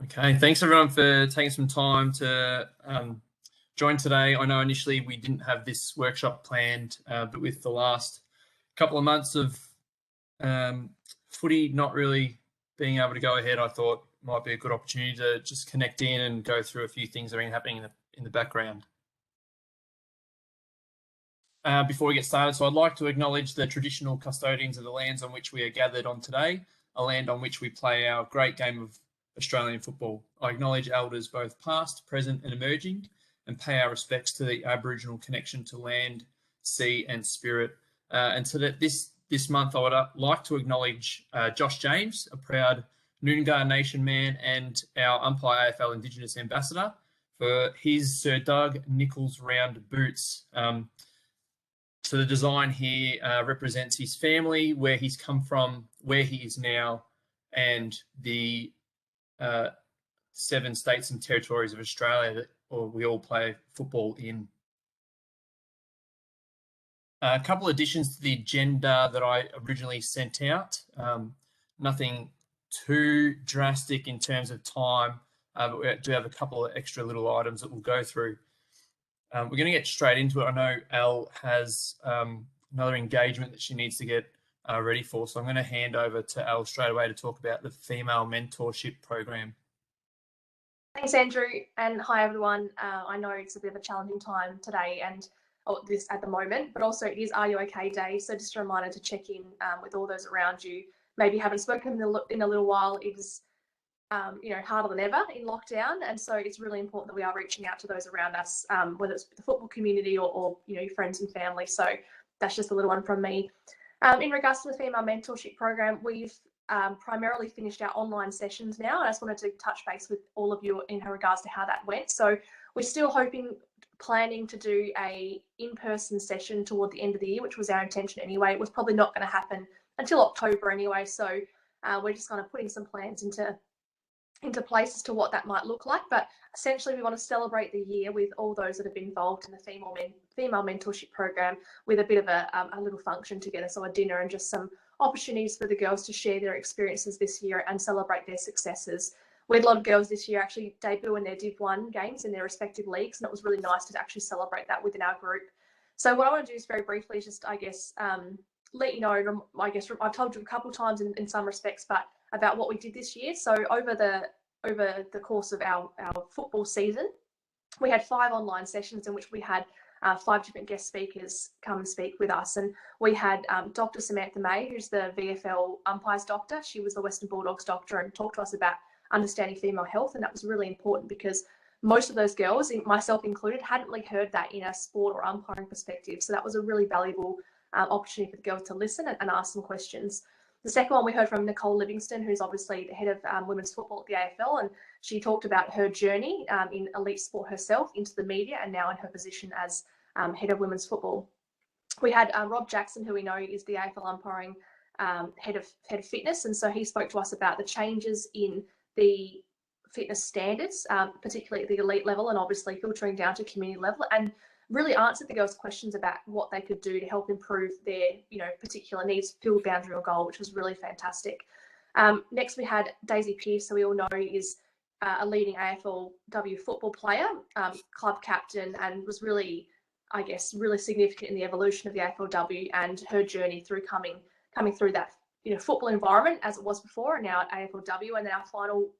Okay, thanks everyone for taking some time to join today. I know initially we didn't have this workshop planned, but with the last couple of months of footy not really being able to go ahead, I thought might be a good opportunity to just connect in and go through a few things that have been happening in the background. Before we get started, so I'd like to acknowledge the traditional custodians of the lands on which we are gathered on today, a land on which we play our great game of Australian football. I acknowledge elders both past, present and emerging, and pay our respects to the Aboriginal connection to land, sea and spirit. And so that this month I would like to acknowledge Josh James, a proud Noongar Nation man and our Umpire AFL Indigenous Ambassador, for his Sir Doug Nichols round boots. So the design here represents his family, where he's come from, where he is now, and the 7 states and territories of Australia that we all play football in. A couple of additions to the agenda that I originally sent out. Nothing too drastic in terms of time, but we do have a couple of extra little items that we'll go through. We're going to get straight into it. I know Elle has another engagement that she needs to get ready for, so I'm going to hand over to Elle straight away to talk about the female mentorship program. Thanks, Andrew, and hi everyone. I know it's a bit of a challenging time today and this at the moment, but also it is Are You OK Day, so just a reminder to check in with all those around you. Maybe you haven't spoken in a little while. It is harder than ever in lockdown, and so it's really important that we are reaching out to those around us, whether it's the football community or your friends and family. So that's just a little one from me. In regards to the female mentorship program, we've primarily finished our online sessions now. I just wanted to touch base with all of you in regards to how that went. So we're still planning to do a in-person session toward the end of the year, which was our intention anyway. It was probably not going to happen until October anyway. So we're just kind of putting some plans into place as to what that might look like. But essentially we want to celebrate the year with all those that have been involved in the female mentorship program with a bit of a little function together, so a dinner and just some opportunities for the girls to share their experiences this year and celebrate their successes. We had a lot of girls this year actually debut in their Div 1 games in their respective leagues, and it was really nice to actually celebrate that within our group. So what I want to do is very briefly just, let you know, I've told you a couple of times in some respects, but about what we did this year. So over the course of our football season, we had 5 online sessions in which we had 5 different guest speakers come and speak with us. And we had Dr. Samantha May, who's the VFL umpires doctor. She was the Western Bulldogs doctor and talked to us about understanding female health. And that was really important because most of those girls, myself included, hadn't really heard that in a sport or umpiring perspective. So that was a really valuable opportunity for the girls to listen and ask some questions. The second one we heard from Nicole Livingston, who's obviously the head of women's football at the AFL, and she talked about her journey in elite sport herself into the media and now in her position as head of women's football. We had Rob Jackson, who we know is the AFL umpiring head of fitness, and so he spoke to us about the changes in the fitness standards, particularly at the elite level and obviously filtering down to community level, and really answered the girls' questions about what they could do to help improve their, particular needs, field, boundary or goal, which was really fantastic. Next, we had Daisy Pearce, who we all know is a leading AFLW football player, club captain, and was really, really significant in the evolution of the AFLW and her journey through coming through that, football environment as it was before, and now at AFLW. And then our final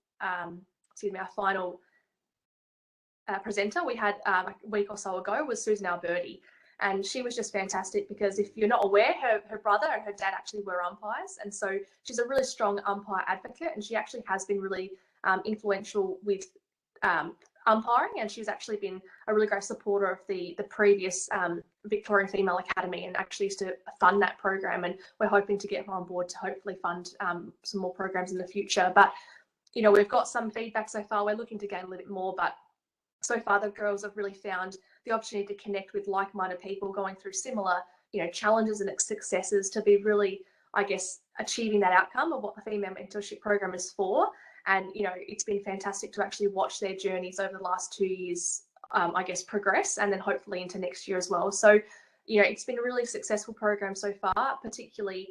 presenter we had a week or so ago was Susan Alberti, and she was just fantastic because if you're not aware, her brother and her dad actually were umpires, and so she's a really strong umpire advocate, and she actually has been really influential with umpiring, and she's actually been a really great supporter of the previous Victorian Female Academy and actually used to fund that program, and we're hoping to get her on board to hopefully fund some more programs in the future. But we've got some feedback so far. We're looking to gain a little bit more, but so far the girls have really found the opportunity to connect with like-minded people going through similar challenges and successes to be really achieving that outcome of what the female mentorship program is for. And it's been fantastic to actually watch their journeys over the last 2 years progress, and then hopefully into next year as well. So it's been a really successful program so far, particularly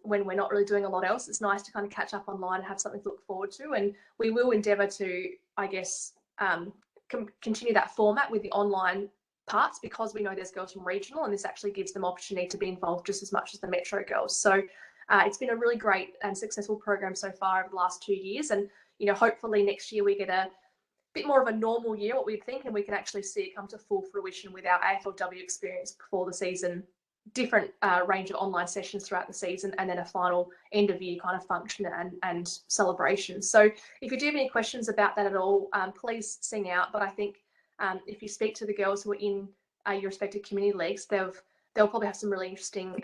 when we're not really doing a lot else. It's nice to kind of catch up online and have something to look forward to. And we will endeavour to, I guess, continue that format with the online parts, because we know there's girls from regional, and this actually gives them opportunity to be involved just as much as the Metro girls. So it's been a really great and successful program so far over the last 2 years. And, you know, hopefully next year we get a bit more of a normal year, what we think, and we can actually see it come to full fruition with our AFLW experience before the season, different range of online sessions throughout the season, and then a final end of year kind of function and celebration. So if you do have any questions about that at all, please sing out. But I think if you speak to the girls who are in your respective community leagues, they'll probably have some really interesting,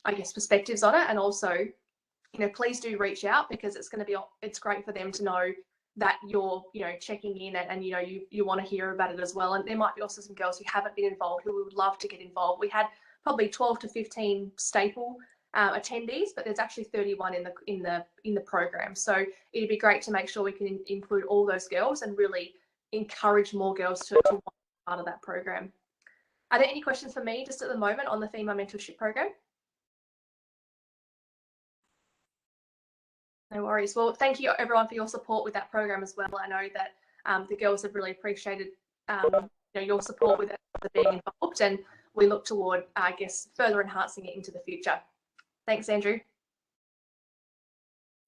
I guess, perspectives on it. And also, you know, please do reach out, because it's great for them to know that you're, you know, checking in and you know, you want to hear about it as well. And there might be also some girls who haven't been involved who would love to get involved. We had probably 12 to 15 staple attendees, but there's actually 31 in the program. So it'd be great to make sure we can include all those girls and really encourage more girls to want to be part of that program. Are there any questions for me just at the moment on the female mentorship program? No worries. Well, thank you everyone for your support with that program as well. I know that the girls have really appreciated you know, your support with it, being involved, and we look toward, I guess, further enhancing it into the future. Thanks, Andrew.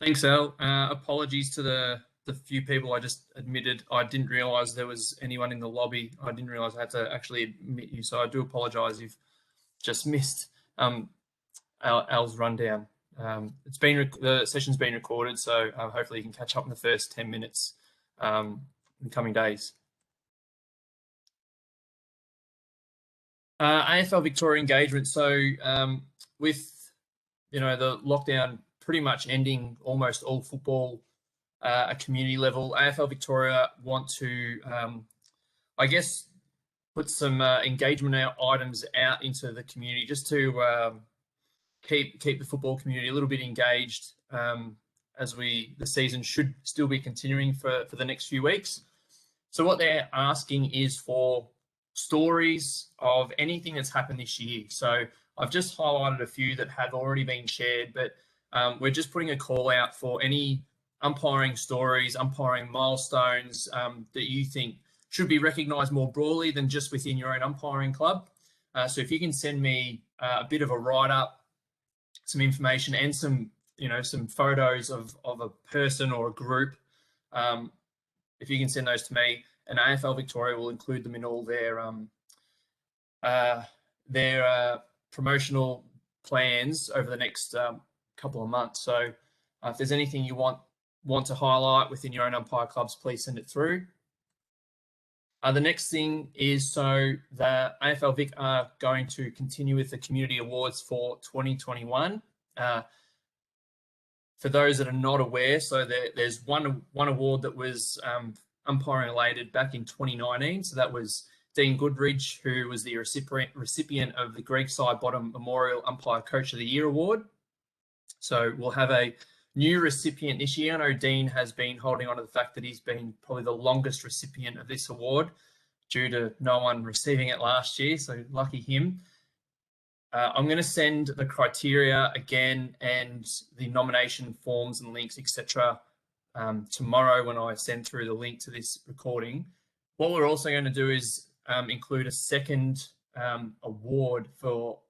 Thanks, Elle. Apologies to the few people. I just admitted I didn't realise there was anyone in the lobby. I didn't realise I had to actually admit you, so I do apologise. You've just missed Elle's rundown. The session's been recorded, so hopefully you can catch up in the first 10 minutes in the coming days. AFL Victoria Engagement. So with, you know, the lockdown pretty much ending almost all football at community level, AFL Victoria want to, I guess, put some engagement items out into the community just to keep the football community a little bit engaged as the season should still be continuing for the next few weeks. So what they're asking is for stories of anything that's happened this year. So I've just highlighted a few that have already been shared, but we're just putting a call out for any umpiring stories, umpiring milestones that you think should be recognised more broadly than just within your own umpiring club. So if you can send me a bit of a write-up, some information, and some, you know, some photos of a person or a group, if you can send those to me, and AFL Victoria will include them in all their promotional plans over the next couple of months. So if there's anything you want to highlight within your own umpire clubs, please send it through. The next thing is, so the AFL Vic are going to continue with the community awards for 2021. For those that are not aware, so there's one award that was umpiring related back in 2019. So that was Dean Goodridge, who was the recipient of the Greg Sidebottom Memorial Umpire Coach of the Year Award. So we'll have a new recipient this year. I know Dean has been holding on to the fact that he's been probably the longest recipient of this award due to no one receiving it last year, so lucky him. I'm going to send the criteria again and the nomination forms and links, etc. Tomorrow when I send through the link to this recording. What we're also going to do is include a second award for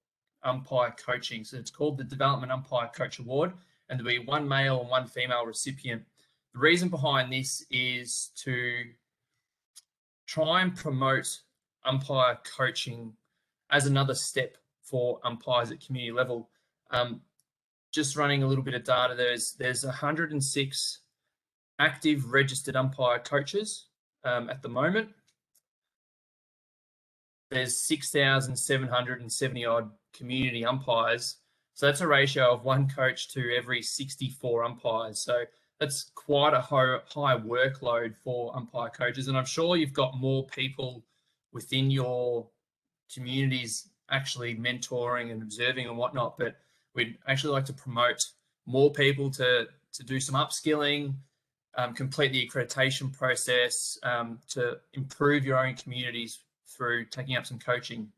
umpire coaching. So it's called the Development Umpire Coach Award, and there'll be one male and one female recipient. The reason behind this is to try and promote umpire coaching as another step for umpires at community level. Just running a little bit of data, there's 106 active registered umpire coaches at the moment. There's 6,770 odd community umpires. So that's a ratio of one coach to every 64 umpires. So that's quite a high workload for umpire coaches. And I'm sure you've got more people within your communities actually mentoring and observing and whatnot, but we'd actually like to promote more people to do some upskilling, complete the accreditation process, to improve your own communities through taking up some coaching.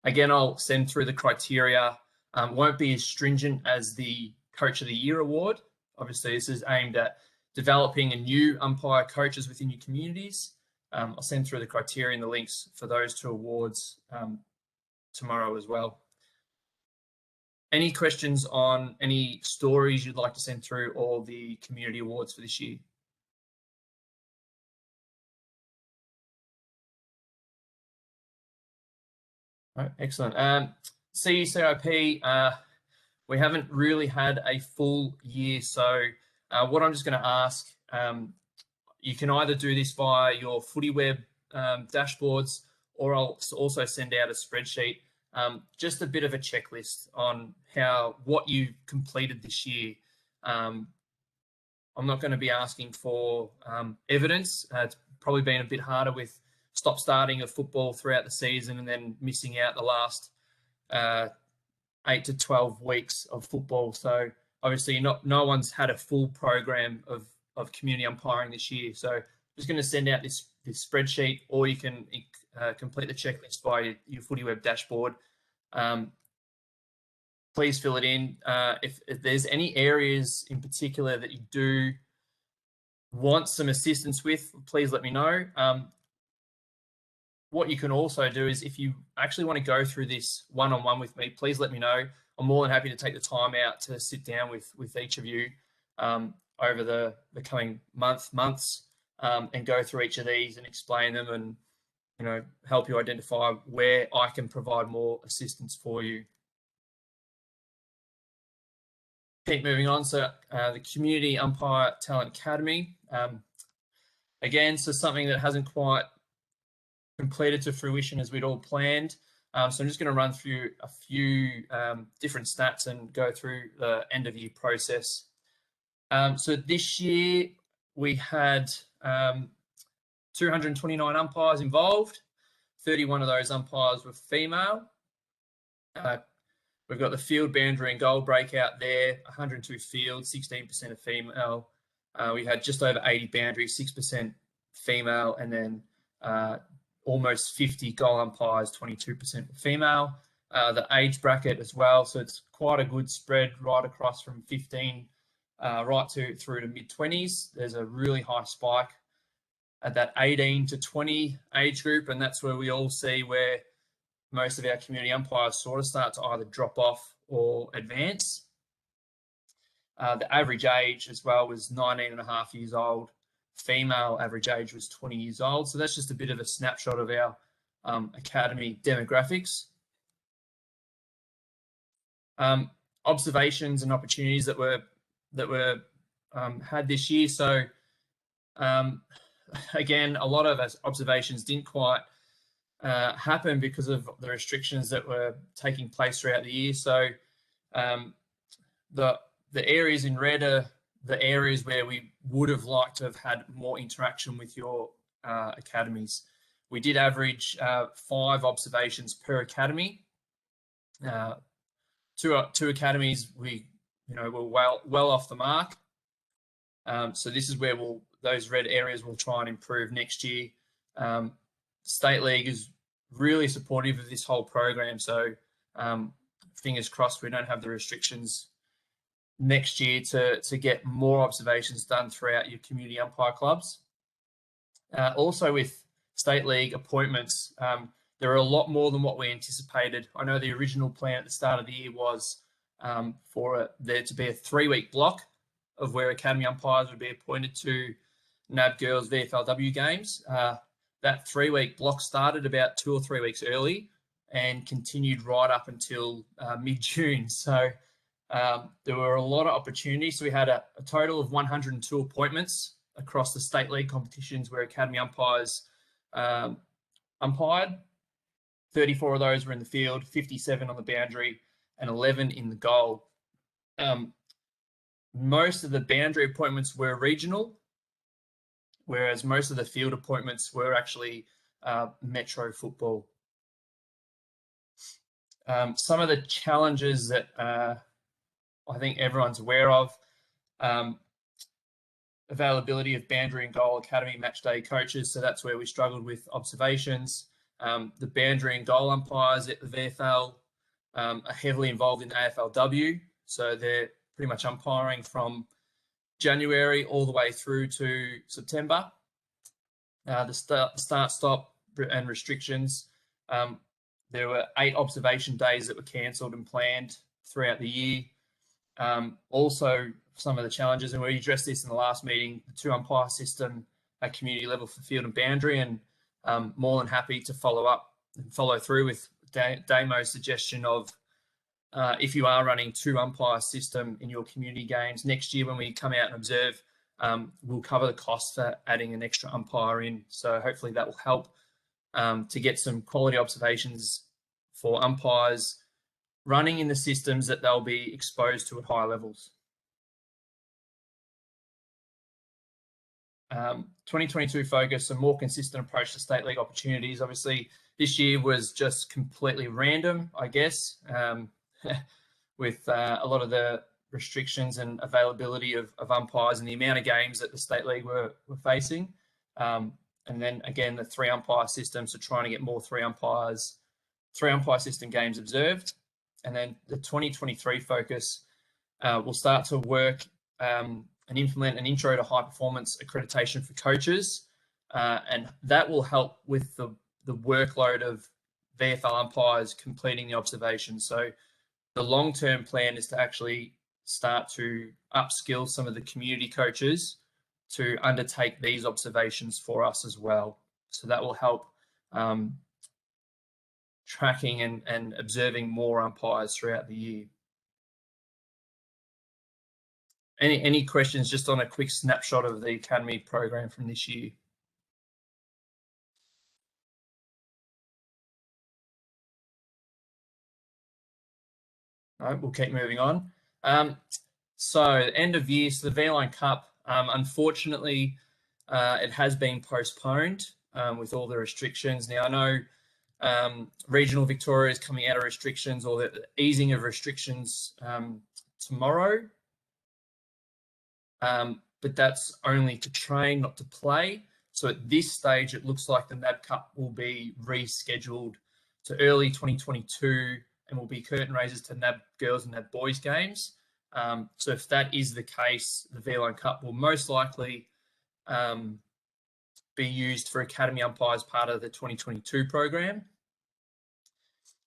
Again, I'll send through the criteria Won't be as stringent as the Coach of the Year award. Obviously, this is aimed at developing a new umpire coaches within your communities. I'll send through the criteria and the links for those 2 awards tomorrow as well. Any questions on any stories you'd like to send through or the community awards for this year? All right, excellent. CUCIP, we haven't really had a full year, so what I'm just going to ask, you can either do this via your Footy Web dashboards, or I'll also send out a spreadsheet, just a bit of a checklist on what you completed this year. I'm not going to be asking for evidence. It's probably been a bit harder with stop-starting of football throughout the season and then missing out the last 8 to 12 weeks of football. So obviously no one's had a full program of community umpiring this year. So I'm just going to send out this spreadsheet, or you can complete the checklist via your Footy Web dashboard. Please fill it in. If there's any areas in particular that you do want some assistance with, please let me know. What you can also do is, if you actually want to go through this one-on-one with me, please let me know. I'm more than happy to take the time out to sit down with each of you over the coming months and go through each of these and explain them, and help you identify where I can provide more assistance for you. Keep moving on. So the Community Umpire Talent Academy, again, so something that hasn't quite completed to fruition as we'd all planned. So I'm just going to run through a few different stats and go through the end of year process. So this year we had 229 umpires involved. 31 of those umpires were female. We've got the field, boundary and goal breakout there, 102 field, 16% of female. We had just over 80 boundary, 6% female, and then almost 50 goal umpires, 22% female. The age bracket as well, so it's quite a good spread right across from 15 right through to mid-20s. There's a really high spike at that 18 to 20 age group, and that's where we all see where most of our community umpires sort of start to either drop off or advance. The average age as well was 19.5 years old. Female average age was 20 years old. So that's just a bit of a snapshot of our academy demographics. Observations and opportunities that were had this year. So again, a lot of observations didn't quite happen because of the restrictions that were taking place throughout the year. So the areas in red are the areas where we would have liked to have had more interaction with your academies. We did average 5 observations per academy. Two academies we were well off the mark. So this is where those red areas will try and improve next year. State League is really supportive of this whole program. So fingers crossed we don't have the restrictions next year to get more observations done throughout your community umpire clubs. Also with State League appointments, there are a lot more than what we anticipated. I know the original plan at the start of the year was for there to be a 3-week block of where academy umpires would be appointed to NAB Girls VFLW games. That 3-week block started about 2 or 3 weeks early and continued right up until mid-June. So there were a lot of opportunities. So we had a total of 102 appointments across the State League competitions where academy umpires umpired. 34 of those were in the field, 57 on the boundary, and 11 in the goal. Most of the boundary appointments were regional, whereas most of the field appointments were actually metro football. Some of the challenges that I think everyone's aware of, availability of boundary and goal academy match day coaches. So that's where we struggled with observations. The boundary and goal umpires at the VFL are heavily involved in AFLW. So they're pretty much umpiring from January all the way through to September. The start, stop, and restrictions. There were 8 observation days that were cancelled and planned throughout the year. Also, some of the challenges, and we addressed this in the last meeting, the 2 umpire system at community level for field and boundary, and more than happy to follow up and follow through with Damo's suggestion of if you are running 2 umpire system in your community games next year, when we come out and observe, we'll cover the cost for adding an extra umpire in. So hopefully that will help to get some quality observations for umpires running in the systems that they'll be exposed to at higher levels. 2022 focus, a more consistent approach to state league opportunities. Obviously, this year was just completely random, I guess, with a lot of the restrictions and availability of umpires and the amount of games that the state league were facing. And then again, the 3 umpire system, so trying to get more 3 umpire system games observed. And then the 2023 focus will start to work and implement an intro to high performance accreditation for coaches. And that will help with the workload of VFL umpires completing the observation. So the long-term plan is to actually start to upskill some of the community coaches to undertake these observations for us as well. So that will help tracking and observing more umpires throughout the year. Any questions just on a quick snapshot of the academy program from this year? All right, we'll keep moving on. So end of year, so the V-Line Cup, unfortunately, it has been postponed with all the restrictions. Now, I know regional Victoria is coming out of restrictions, or the easing of restrictions tomorrow. But that's only to train, not to play. So at this stage, it looks like the NAB Cup will be rescheduled to early 2022 and will be curtain raisers to NAB girls and NAB boys games. So if that is the case, the V-Line Cup will most likely be used for academy umpires part of the 2022 program.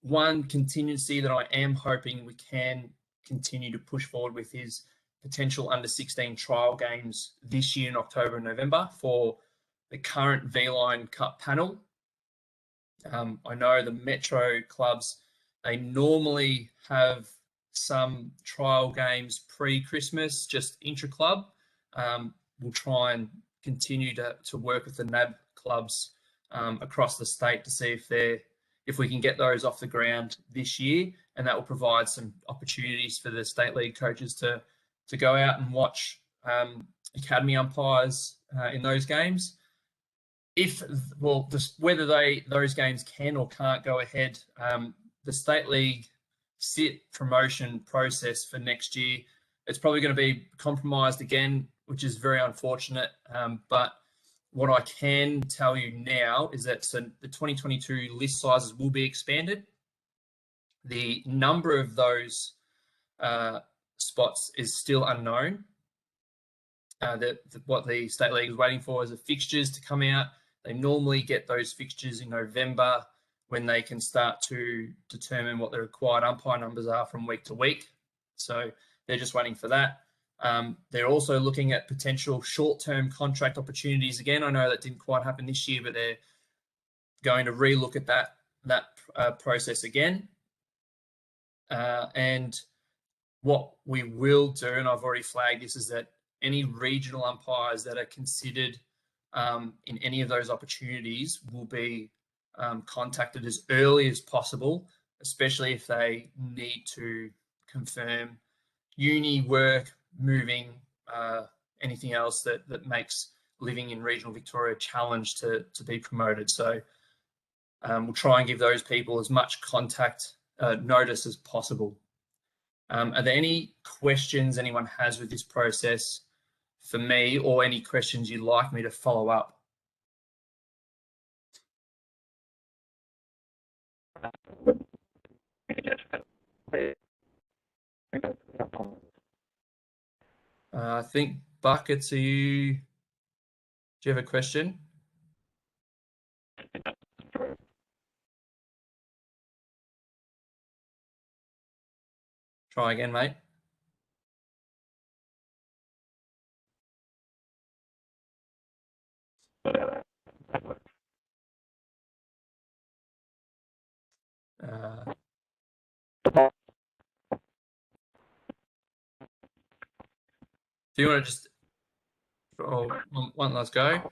One contingency that I am hoping we can continue to push forward with is potential under-16 trial games this year in October and November for the current V-Line Cup panel. I know the Metro clubs, they normally have some trial games pre-Christmas, just intra-club. We'll try and continue to work with the NAB clubs across the state to see if we can get those off the ground this year, and that will provide some opportunities for the state league coaches to go out and watch academy umpires in those games. Whether those games can or can't go ahead, the state league SIT promotion process for next year, it's probably going to be compromised again, which is very unfortunate. But what I can tell you now is that the 2022 list sizes will be expanded. The number of those spots is still unknown. What the state league is waiting for is the fixtures to come out. They normally get those fixtures in November, when they can start to determine what the required umpire numbers are from week to week. So they're just waiting for that. They're also looking at potential short-term contract opportunities. Again, I know that didn't quite happen this year, but they're going to relook at that process again. And what we will do, and I've already flagged this, is that any regional umpires that are considered in any of those opportunities will be contacted as early as possible, especially if they need to confirm uni work, moving, anything else that makes living in regional Victoria a challenge to be promoted. So we'll try and give those people as much contact notice as possible. Are there any questions anyone has with this process for me, or any questions you'd like me to follow up? I think Buckets, do you have a question? Try again, mate. Do you want to just one last go?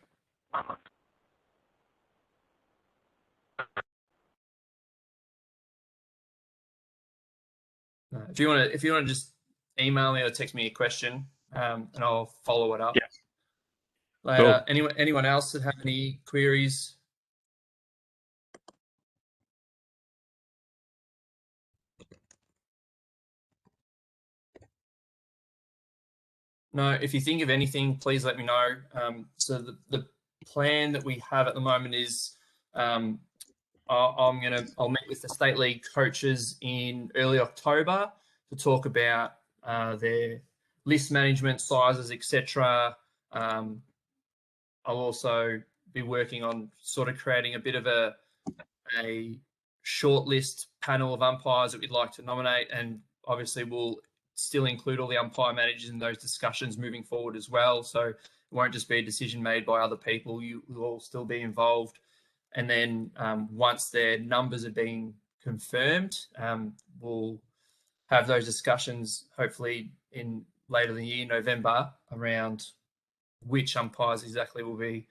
If you want to just email me or text me a question, and I'll follow it up. Yeah. Later. Cool. Anyone else that have any queries? No, if you think of anything, please let me know. So the plan that we have at the moment is I'll meet with the State League coaches in early October to talk about their list management, sizes, etc. I'll also be working on sort of creating a bit of a shortlist panel of umpires that we'd like to nominate, and obviously we'll still include all the umpire managers in those discussions moving forward as well. So it won't just be a decision made by other people. You will all still be involved. And then once their numbers are being confirmed, we'll have those discussions hopefully in later in the year, November, around which umpires exactly will be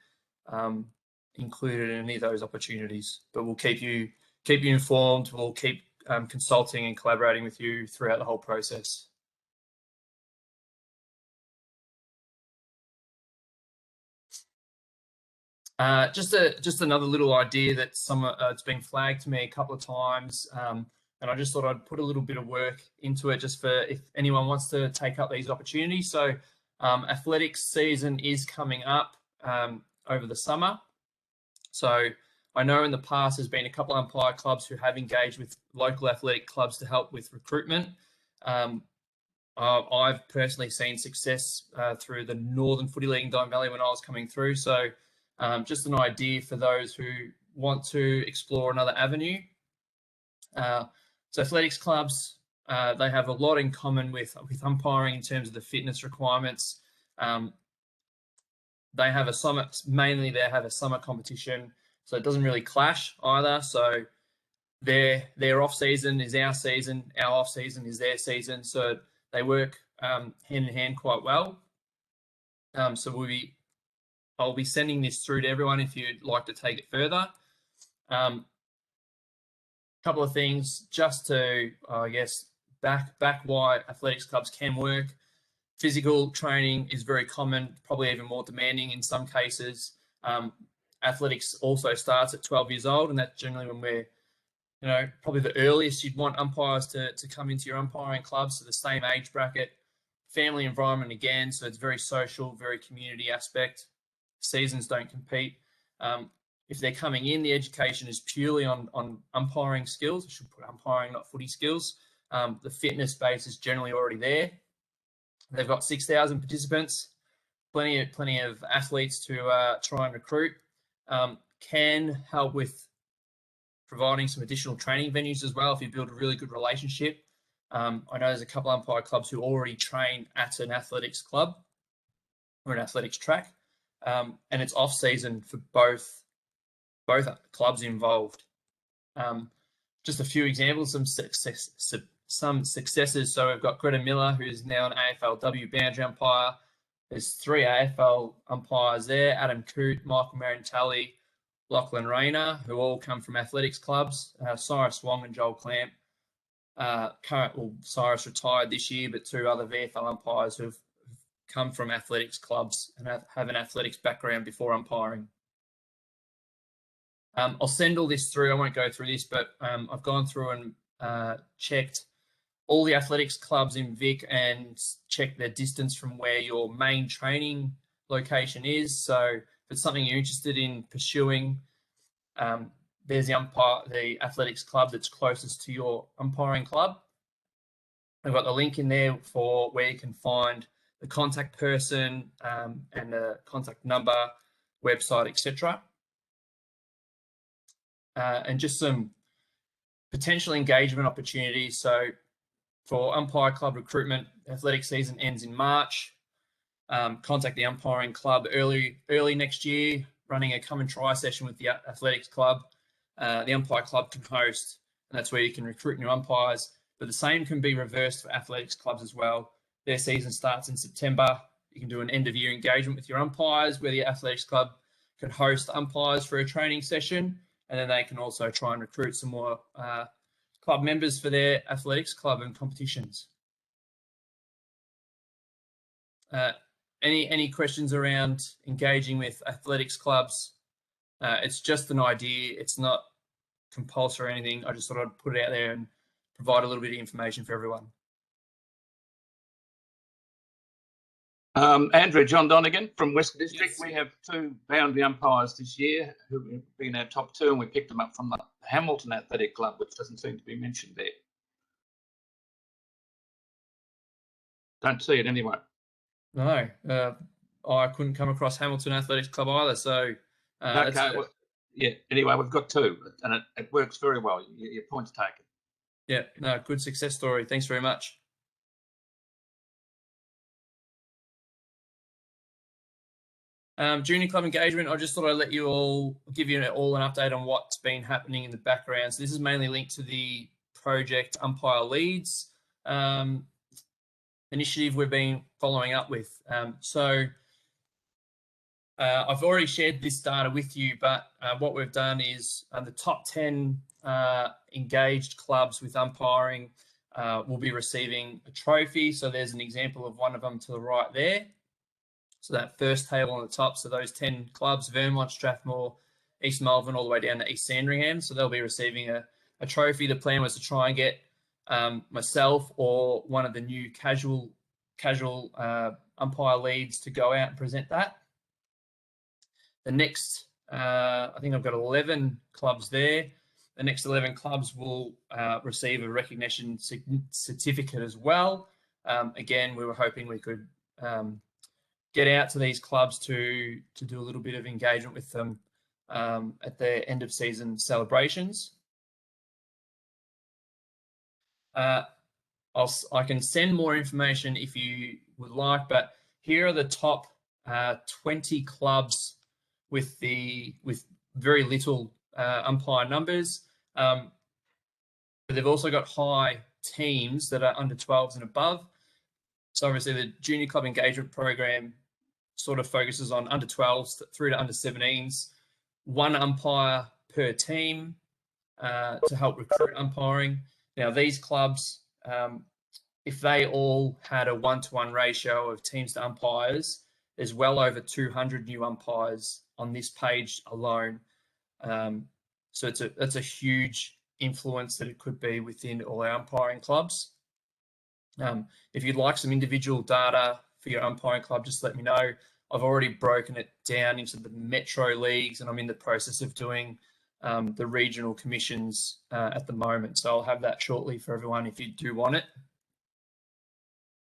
included in any of those opportunities. But we'll keep you informed. We'll keep consulting and collaborating with you throughout the whole process. Just another little idea that it's been flagged to me a couple of times, and I just thought I'd put a little bit of work into it just for if anyone wants to take up these opportunities. So athletics season is coming up over the summer. So I know in the past there's been a couple of umpire clubs who have engaged with local athletic clubs to help with recruitment. I've personally seen success through the Northern Footy League in Don Valley when I was coming through. So just an idea for those who want to explore another avenue. So athletics clubs, they have a lot in common with umpiring in terms of the fitness requirements. They have a summer, mainly they have a summer competition, so it doesn't really clash either. So their off season is our season, our off season is their season. So they work hand in hand quite well. So I'll be sending this through to everyone if you'd like to take it further. Couple of things just to, I guess, back why athletics clubs can work. Physical training is very common, probably even more demanding in some cases. Athletics also starts at 12 years old, and that's generally when we're, probably the earliest you'd want umpires to come into your umpiring club. So the same age bracket, family environment again, so it's very social, very community aspect. Seasons don't compete. If they're coming in, the education is purely on umpiring skills. I should put umpiring, not footy skills. The fitness base is generally already there. They've got 6,000 participants, plenty of athletes to try and recruit. Can help with providing some additional training venues as well if you build a really good relationship. I know there's a couple of umpire clubs who already train at an athletics club or an athletics track, and it's off season for both clubs involved. Just a few examples, some successes. So we've got Greta Miller, who's now an AFLW boundary umpire. There's 3 AFL umpires there: Adam Coote, Michael Marintali, Lachlan Rayner, who all come from athletics clubs. Cyrus Wong and Joel Clamp. Cyrus retired this year, but 2 other VFL umpires who've come from athletics clubs and have an athletics background before umpiring. I'll send all this through. I won't go through this, but I've gone through and checked all the athletics clubs in Vic and checked their distance from where your main training location is. So if it's something you're interested in pursuing, there's the athletics club that's closest to your umpiring club. I've got the link in there for where you can find the contact person and the contact number, website, etc. And just some potential engagement opportunities. So for Umpire Club recruitment, athletic season ends in March. Contact the Umpiring Club early next year, running a come and try session with the Athletics Club. The Umpire Club can host, and that's where you can recruit new umpires. But the same can be reversed for athletics clubs as well. Their season starts in September. You can do an end of year engagement with your umpires where the athletics club could host umpires for a training session, and then they can also try and recruit some more club members for their athletics club and competitions. Any questions around engaging with athletics clubs? It's just an idea. It's not compulsory or anything. I just thought I'd put it out there and provide a little bit of information for everyone. Andrew, John Donegan from Western District. Yes. We have 2 boundary umpires this year who have been our top 2, and we picked them up from the Hamilton Athletic Club, which doesn't seem to be mentioned there. Don't see it anyway. No, I couldn't come across Hamilton Athletics Club either. So, okay, well, yeah. Anyway, we've got 2, and it works very well. Your point's taken. Yeah, no, good success story. Thanks very much. Junior club engagement, I just thought I'd give you all an update on what's been happening in the background. So this is mainly linked to the project Umpire Leads initiative we've been following up with. I've already shared this data with you, but what we've done is the top 10 engaged clubs with umpiring will be receiving a trophy. So there's an example of one of them to the right there. So that first table on the top, so those 10 clubs, Vermont, Strathmore, East Melbourne, all the way down to East Sandringham. So they'll be receiving a trophy. The plan was to try and get myself or one of the new casual umpire leads to go out and present that. The next, I think I've got 11 clubs there. The next 11 clubs will receive a recognition certificate as well. Again, we were hoping we could get out to these clubs to do a little bit of engagement with them at their end of season celebrations. I can send more information if you would like, but here are the top 20 clubs with very little umpire numbers. But they've also got high teams that are under 12s and above. So obviously the junior club engagement program sort of focuses on under 12s through to under 17s, 1 umpire per team to help recruit umpiring. Now these clubs, if they all had a 1-to-1 ratio of teams to umpires, there's well over 200 new umpires on this page alone. So that's a huge influence that it could be within all our umpiring clubs. If you'd like some individual data for your umpiring club, just let me know. I've already broken it down into the metro leagues, and I'm in the process of doing the regional commissions at the moment. So I'll have that shortly for everyone if you do want it.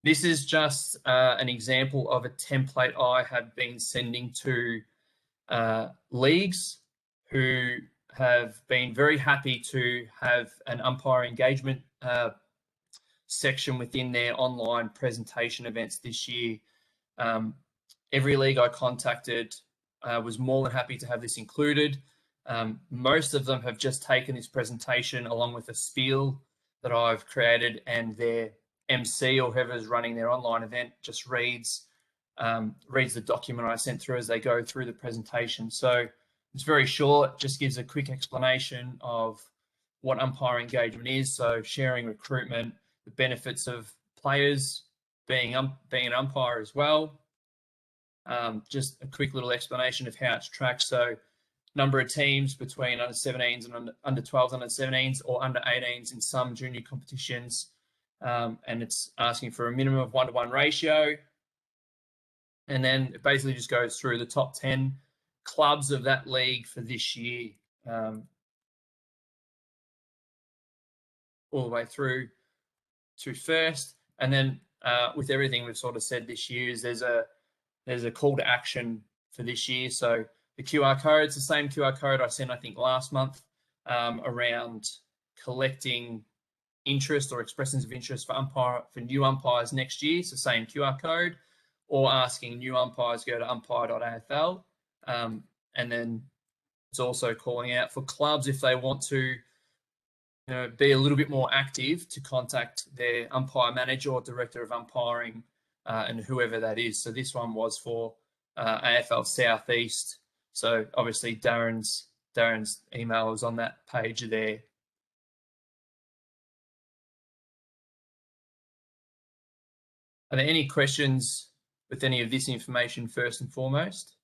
This is just an example of a template I have been sending to leagues who have been very happy to have an umpire engagement section within their online presentation events this year. Every league I contacted was more than happy to have this included. Most of them have just taken this presentation along with a spiel that I've created, and their MC or whoever's running their online event just reads the document I sent through as they go through the presentation. So it's very short, just gives a quick explanation of what umpire engagement is. So sharing recruitment, the benefits of players being an umpire as well. Just a quick little explanation of how it's tracked. So number of teams between under 17s and under 12s, under 17s, or under 18s in some junior competitions. And it's asking for a minimum of 1-to-1 ratio. And then it basically just goes through the top 10 clubs of that league for this year, all the way through. to first. And then with everything we've sort of said this year, is there's a call to action for this year. So the QR code, it's the same QR code I sent, I think, last month around collecting interest or expressions of interest for new umpires next year. It's the same QR code, or asking new umpires, go to umpire.afl. And then it's also calling out for clubs if they want to be a little bit more active, to contact their umpire manager or director of umpiring and whoever that is. So this one was for AFL Southeast. So obviously Darren's email was on that page there. Are there any questions with any of this information first and foremost?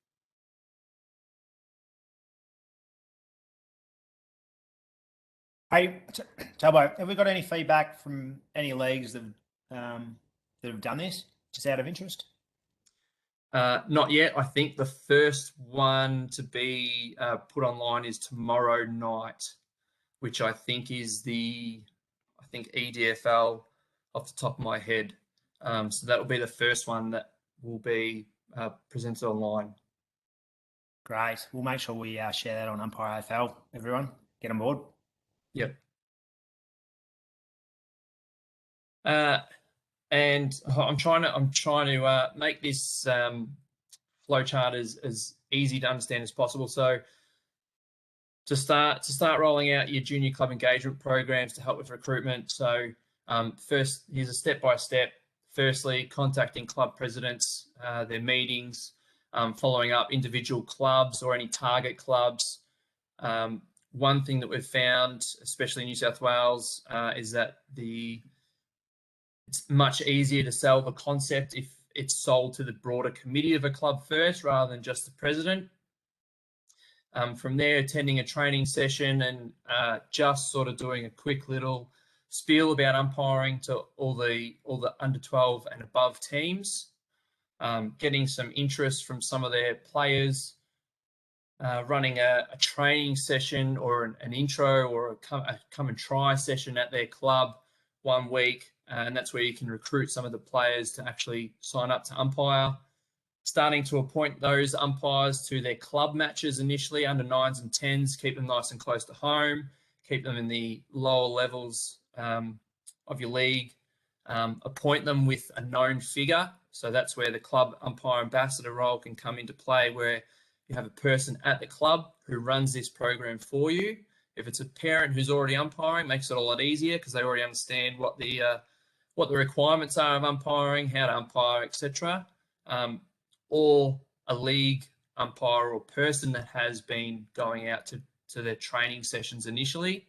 Hey, Talbo, have we got any feedback from any leagues that have done this, just out of interest? Not yet. I think the first one to be put online is tomorrow night, which I think is EDFL off the top of my head. So that will be the first one that will be presented online. Great. We'll make sure we share that on Umpire AFL. Everyone, get on board. Yep. And I'm trying to make this flowchart as easy to understand as possible. So to start rolling out your junior club engagement programs to help with recruitment. So first, here's a step-by-step. Firstly, contacting club presidents, their meetings, following up individual clubs or any target clubs. One thing that we've found, especially in New South Wales, is that it's much easier to sell the concept if it's sold to the broader committee of a club first, rather than just the president. From there, attending a training session and just sort of doing a quick little spiel about umpiring to all the under 12 and above teams, getting some interest from some of their players, running a training session or an intro or a come and try session at their club 1 week. And that's where you can recruit some of the players to actually sign up to umpire. Starting to appoint those umpires to their club matches initially, under 9s and 10s, keep them nice and close to home, keep them in the lower levels of your league, appoint them with a known figure. So that's where the club umpire ambassador role can come into play, where you have a person at the club who runs this program for you. If it's a parent who's already umpiring, it makes it a lot easier because they already understand what the requirements are of umpiring, how to umpire, etc. Or a league umpire or person that has been going out to their training sessions initially.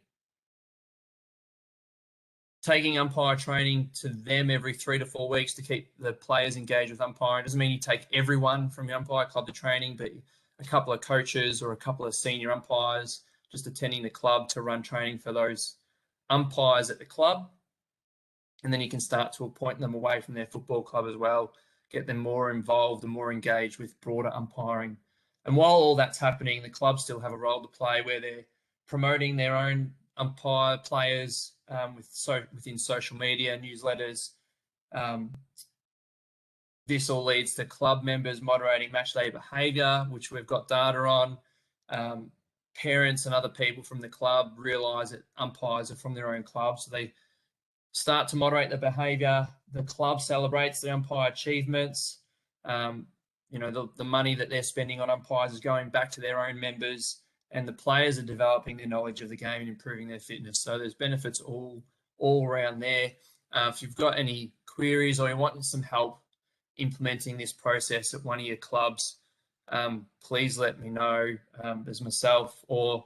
Taking umpire training to them every 3 to 4 weeks to keep the players engaged with umpiring. Doesn't mean you take everyone from the umpire club to training, but a couple of coaches or a couple of senior umpires just attending the club to run training for those umpires at the club. And then you can start to appoint them away from their football club as well, get them more involved and more engaged with broader umpiring. And while all that's happening, the clubs still have a role to play where they're promoting their own umpire players within social media, newsletters. This all leads to club members moderating matchday behaviour, which we've got data on. Parents and other people from the club realise that umpires are from their own club, so they start to moderate the behaviour. The club celebrates the umpire achievements. The money that they're spending on umpires is going back to their own members, and the players are developing their knowledge of the game and improving their fitness. So there's benefits all around there. If you've got any queries or you want some help implementing this process at one of your clubs, please let me know. As myself, or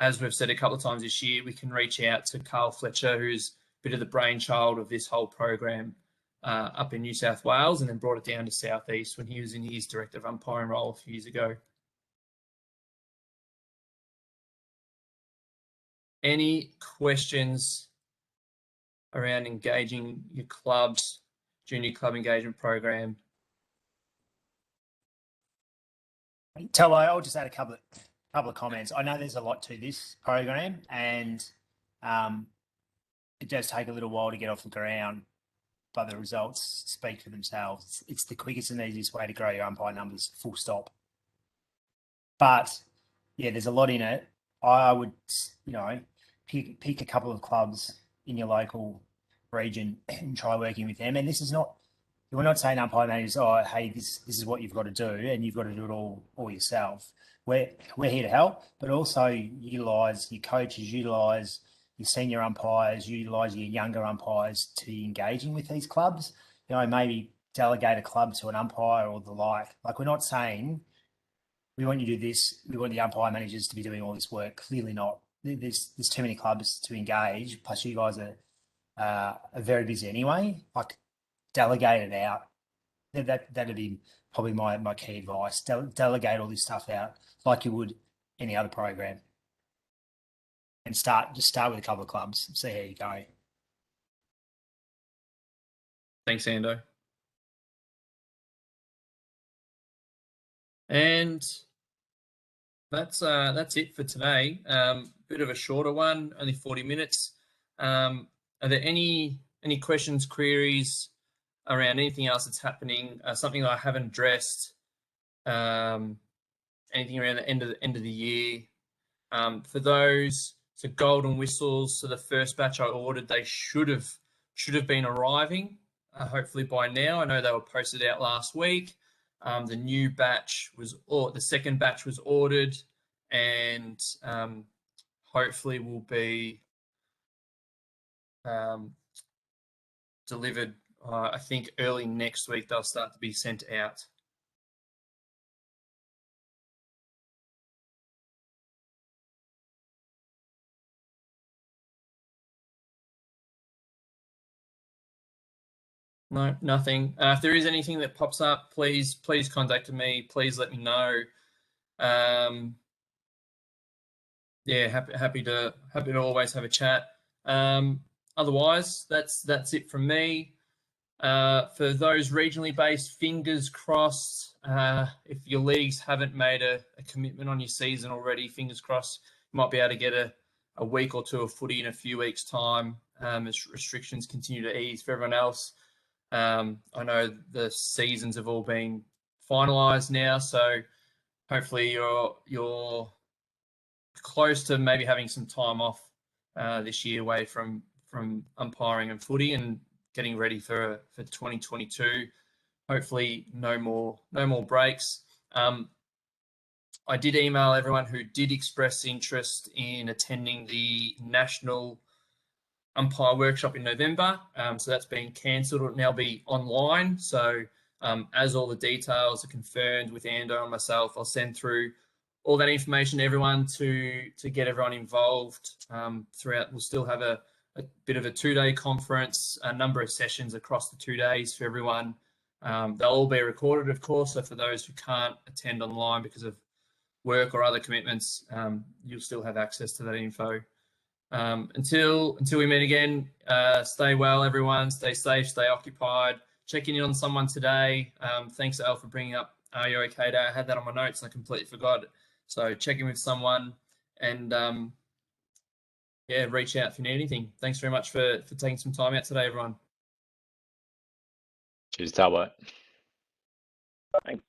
as we've said a couple of times this year, we can reach out to Carl Fletcher, who's a bit of the brainchild of this whole program up in New South Wales, and then brought it down to Southeast when he was in his director of umpiring role a few years ago. Any questions around engaging your club's junior club engagement program? Tello, I'll just add a couple of comments. I know there's a lot to this program, and it does take a little while to get off the ground, but the results speak for themselves. It's the quickest and easiest way to grow your umpire numbers, full stop. But yeah, there's a lot in it. I would, pick a couple of clubs in your local region and try working with them. And this is not, we're not saying umpire managers, oh, hey, this is what you've got to do and you've got to do it all yourself. We're here to help, but also utilise your coaches, utilise your senior umpires, utilise your younger umpires to be engaging with these clubs. Maybe delegate a club to an umpire or the like. Like, we're not saying we want you to do this, we want the umpire managers to be doing all this work. Clearly not. There's too many clubs to engage. Plus, you guys are very busy anyway. Like, delegate it out. That'd be probably my key advice. Delegate all this stuff out like you would any other program, and just start with a couple of clubs. See how you go. Thanks, Ando. And that's it for today. Bit of a shorter one, only 40 minutes. Are there any questions, queries around anything else that's happening? Something that I haven't addressed? Anything around the end of the year? For those, so golden whistles. So the first batch I ordered, they should have been arriving hopefully by now. I know they were posted out last week. The new batch the second batch was ordered, and hopefully will be delivered. I think early next week they'll start to be sent out. No, nothing. If there is anything that pops up, please contact me. Please let me know. Yeah, happy to always have a chat. Otherwise, that's it from me. For those regionally based, fingers crossed. If your leagues haven't made a commitment on your season already, fingers crossed, you might be able to get a week or two of footy in a few weeks' time as restrictions continue to ease for everyone else. I know the seasons have all been finalised now, so hopefully you're close to maybe having some time off this year away from umpiring and footy and getting ready for 2022. Hopefully no more breaks. I did email everyone who did express interest in attending the National Umpire Workshop in November. So that's been cancelled. It'll now be online. So as all the details are confirmed with Ando and myself, I'll send through all that information to everyone to get everyone involved throughout. We'll still have a bit of a 2-day conference, a number of sessions across the 2 days for everyone. They'll all be recorded, of course. So for those who can't attend online because of work or other commitments, you'll still have access to that info. Until we meet again, stay well, everyone. Stay safe, stay occupied. Checking in on someone today. Thanks, Al, for bringing up Are You OK Day. I had that on my notes and I completely forgot. So check in with someone and yeah, reach out if you need anything. Thanks very much for taking some time out today, everyone. Cheers, Talbot. Thanks.